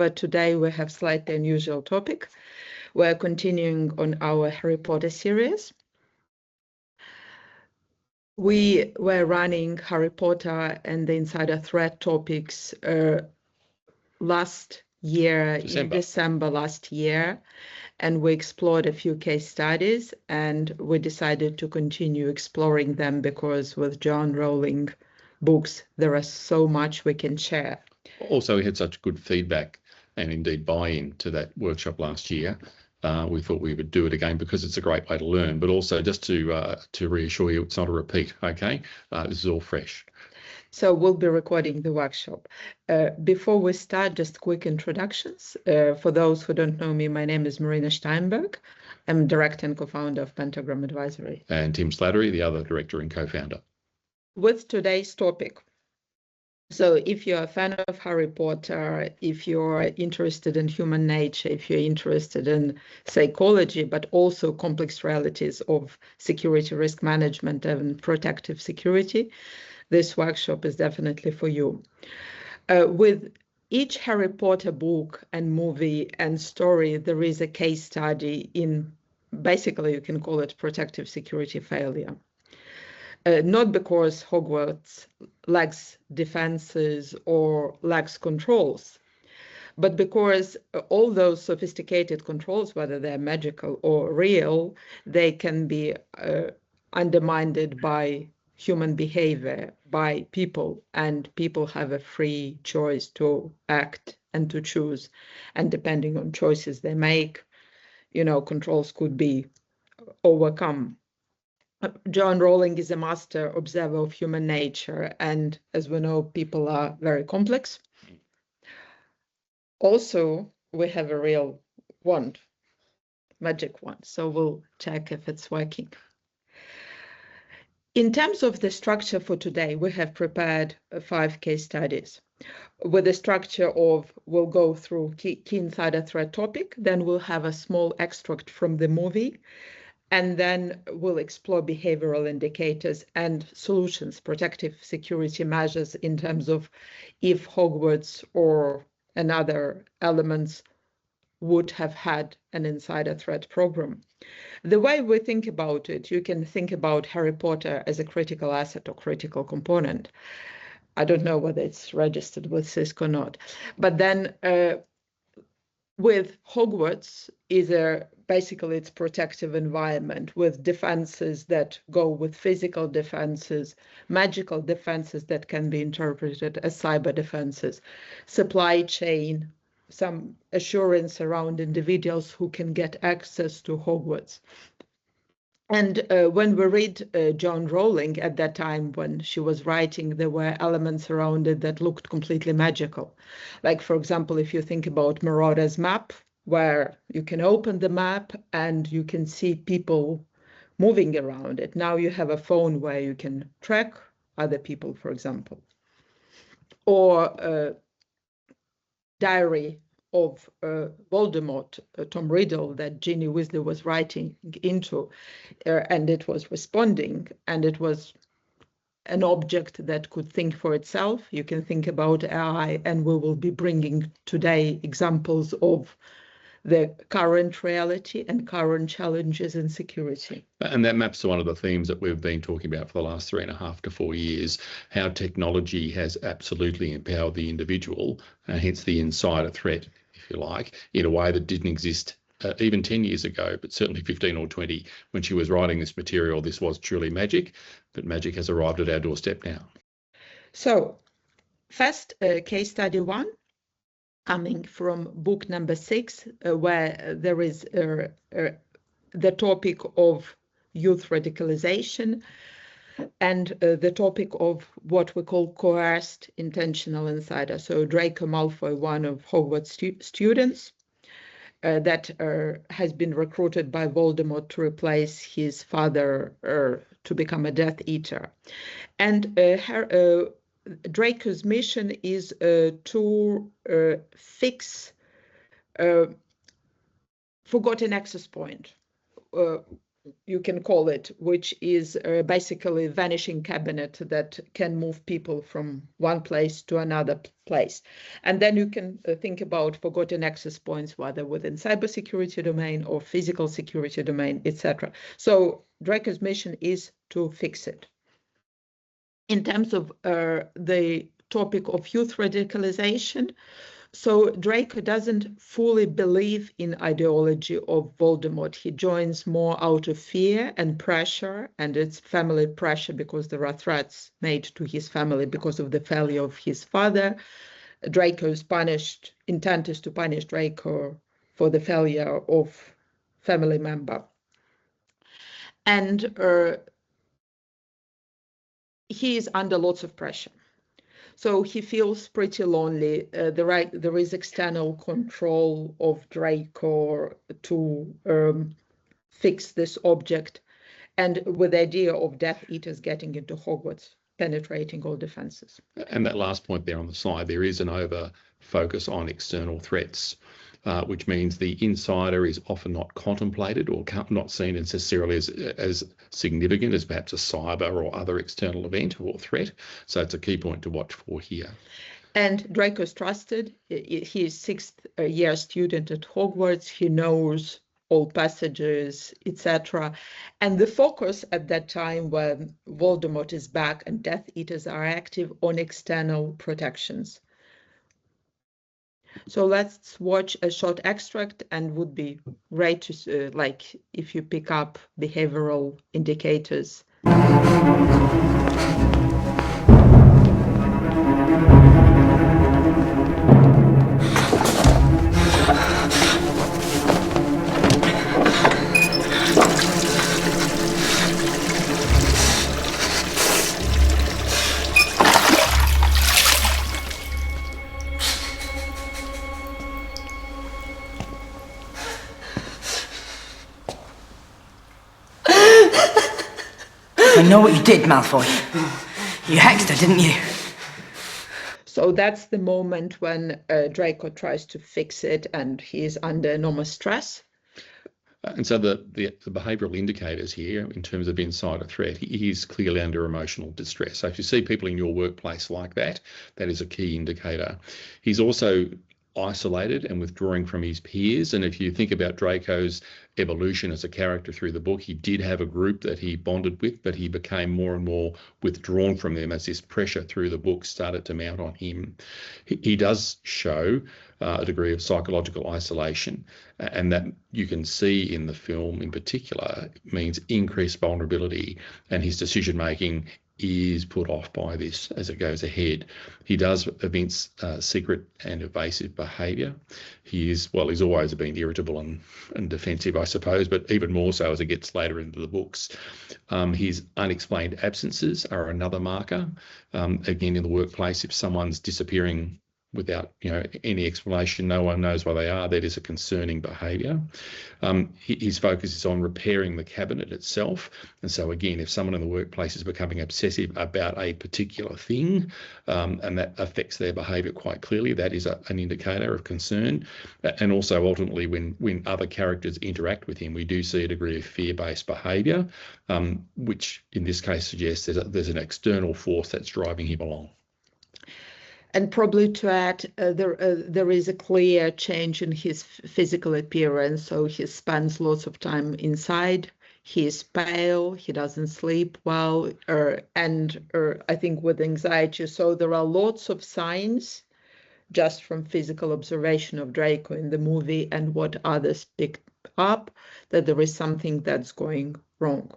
but today we have slightly unusual topic. We're continuing on our Harry Potter series. We were running Harry Potter and the Insider Threat topics last year, in December last year, and we explored a few case studies, and we decided to continue exploring them because with John Rowling books, there is so much we can share. Also, we had such good feedback and indeed buy-in to that workshop last year. We thought we would do it again because it's a great way to learn, but also just to reassure you, it's not a repeat, okay? This is all fresh. So we'll be recording the workshop. Before we start, just quick introductions. For those who don't know me, my name is Marina Steinberg. I'm director and co-founder of Pentagram Advisory. And Tim Slattery, the other director and co-founder. With today's topic, so if you're a fan of Harry Potter, if you're interested in human nature, if you're interested in psychology, but also complex realities of security risk management and protective security, this workshop is definitely for you. With each Harry Potter book and movie and story, there is a case study in, basically you can call it protective security failure. Not because Hogwarts lacks defenses or lacks controls, but because all those sophisticated controls, whether they're magical or real, they can be undermined by human behavior, by people, and people have a free choice to act and to choose. And depending on choices they make, controls could be overcome. John Rowling is a master observer of human nature, and as we know, people are very complex. Also, we have a real wand, magic wand, so we'll check if it's working. In terms of the structure for today, we have prepared 5 case studies with the structure of, we'll go through key insider threat topic, then we'll have a small extract from the movie, and then we'll explore behavioral indicators and solutions, protective security measures in terms of if Hogwarts or another elements would have had an insider threat program. The way we think about it, you can think about Harry Potter as a critical asset or critical component. I don't know whether it's registered with CISC or not, but then with Hogwarts basically it's protective environment with defenses that go with physical defenses, magical defenses that can be interpreted as cyber defenses, supply chain, some assurance around individuals who can get access to Hogwarts. And when we read John Rowling at that time, when she was writing, there were elements around it that looked completely magical. Like, for example, if you think about Marauder's map, where you can open the map and you can see people moving around it. Now you have a phone where you can track other people, for example. Or a diary of Voldemort, Tom Riddle, that Ginny Weasley was writing into, and it was responding, and it was an object that could think for itself. You can think about AI, and we will be bringing today examples of the current reality and current challenges in security. And that maps to one of the themes that we've been talking about for the last 3.5 to 4 years, how technology has absolutely empowered the individual, hence the insider threat, if you like, in a way that didn't exist even 10 years ago, but certainly 15 or 20. When she was writing this material, this was truly magic, but magic has arrived at our doorstep now. So first, case study 1, coming from book number 6, where there is the topic of youth radicalization and the topic of what we call coerced intentional insider. So Draco Malfoy, one of Hogwarts students that has been recruited by Voldemort to replace his father to become a Death Eater. And Draco's mission is to fix forgotten access point. you can call it, which is basically a vanishing cabinet that can move people from one place to another place. And then you can think about forgotten access points, whether within cybersecurity domain or physical security domain, etc. So Draco's mission is to fix it. In terms of the topic of youth radicalization, so Draco doesn't fully believe in ideology of Voldemort. He joins more out of fear and pressure, and it's family pressure because there are threats made to his family because of the failure of his father. Draco's punished, intent is to punish Draco for the failure of family member. And he is under lots of pressure. So he feels pretty lonely. There is external control of Draco to fix this object, and with the idea of Death Eaters getting into Hogwarts, penetrating all defenses. And that last point there on the slide, there is an over focus on external threats, which means the insider is often not contemplated or not seen necessarily as significant as perhaps a cyber or other external event or threat. So it's a key point to watch for here. And Draco's trusted. He is 6th year student at Hogwarts. He knows all passages, etc. And the focus at that time when Voldemort is back and Death Eaters are active on external protections. So let's watch a short extract, and would be great to like if you pick up behavioral indicators. I know what you did, Malfoy. You hexed her, didn't you? So that's the moment when Draco tries to fix it, and he is under enormous stress. And so the behavioural indicators here, in terms of insider threat, he is clearly under emotional distress. So if you see people in your workplace like that, that is a key indicator. He's also isolated and withdrawing from his peers. And if you think about Draco's evolution as a character through the book, he did have a group that he bonded with, but he became more and more withdrawn from them as this pressure through the book started to mount on him. He does show a degree of psychological isolation, and that you can see in the film in particular means increased vulnerability, and his decision making is put off by this as it goes ahead. He does evince secret and evasive behaviour. He's always been irritable and defensive, I suppose, but even more so as it gets later into the books. His unexplained absences are another marker. Again, in the workplace, if someone's disappearing without any explanation, no one knows where they are, that is a concerning behaviour. His focus is on repairing the cabinet itself. And so again, if someone in the workplace is becoming obsessive about a particular thing, and that affects their behaviour quite clearly, that is an indicator of concern. And also ultimately when other characters interact with him, we do see a degree of fear-based behaviour, which in this case suggests there's an external force that's driving him along. And probably to add, there is a clear change in his physical appearance. So he spends lots of time inside. He is pale. He doesn't sleep well, and I think with anxiety. So there are lots of signs just from physical observation of Draco in the movie and what others picked up, that there is something that's going wrong.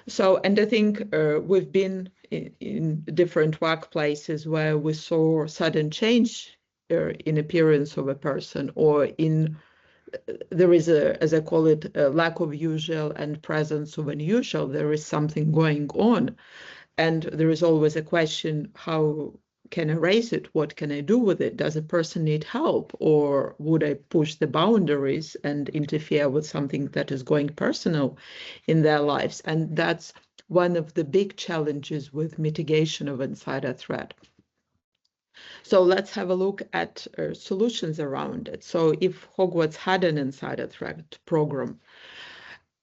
So, and I think we've been in different workplaces where we saw sudden change in appearance of a person, or there is as I call it, a lack of usual and presence of unusual. There is something going on, and there is always a question: how can I raise it? What can I do with it? Does a person need help, or would I push the boundaries and interfere with something that is going personal in their lives? And that's one of the big challenges with mitigation of insider threat. So let's have a look at solutions around it. So if Hogwarts had an insider threat program,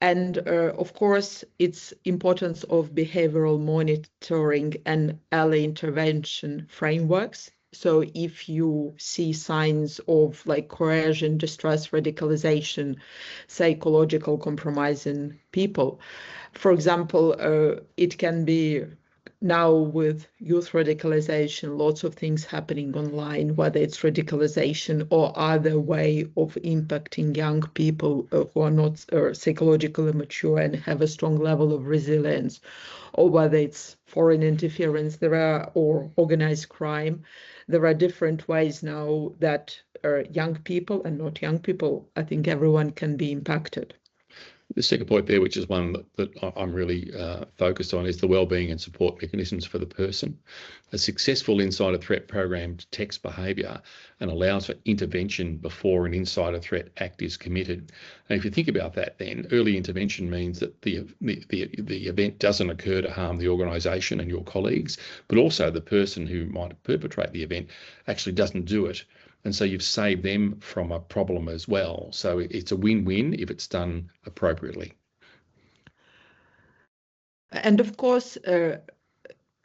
And of course, it's importance of behavioral monitoring and early intervention frameworks. So if you see signs of like coercion, distress, radicalization, psychological compromise in people, for example, it can be now with youth radicalization, lots of things happening online, whether it's radicalization or other way of impacting young people who are not psychologically mature and have a strong level of resilience, or whether it's foreign interference or organized crime. There are different ways now that young people and not young people, I think everyone can be impacted. The second point there, which is one that I'm really focused on, is the wellbeing and support mechanisms for the person. A successful insider threat program detects behaviour and allows for intervention before an insider threat act is committed. And if you think about that, then early intervention means that the event doesn't occur to harm the organisation and your colleagues, but also the person who might perpetrate the event actually doesn't do it. And so you've saved them from a problem as well. So it's a win-win if it's done appropriately. And of course,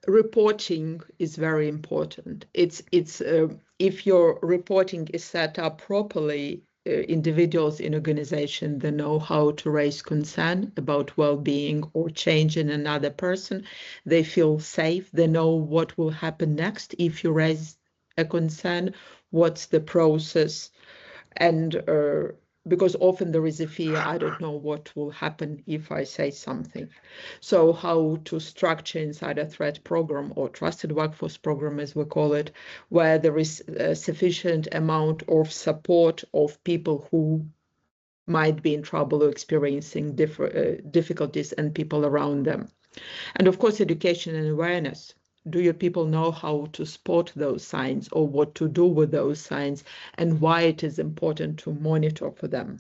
reporting is very important. It's if your reporting is set up properly, individuals in organization, they know how to raise concern about well-being or change in another person. They feel safe. They know what will happen next if you raise a concern, what's the process, and because often there is a fear, I don't know what will happen if I say something. So how to structure insider threat program or trusted workforce program, as we call it, where there is a sufficient amount of support of people who might be in trouble or experiencing difficulties and people around them. And of course, education and awareness. Do your people know how to spot those signs or what to do with those signs and why it is important to monitor for them?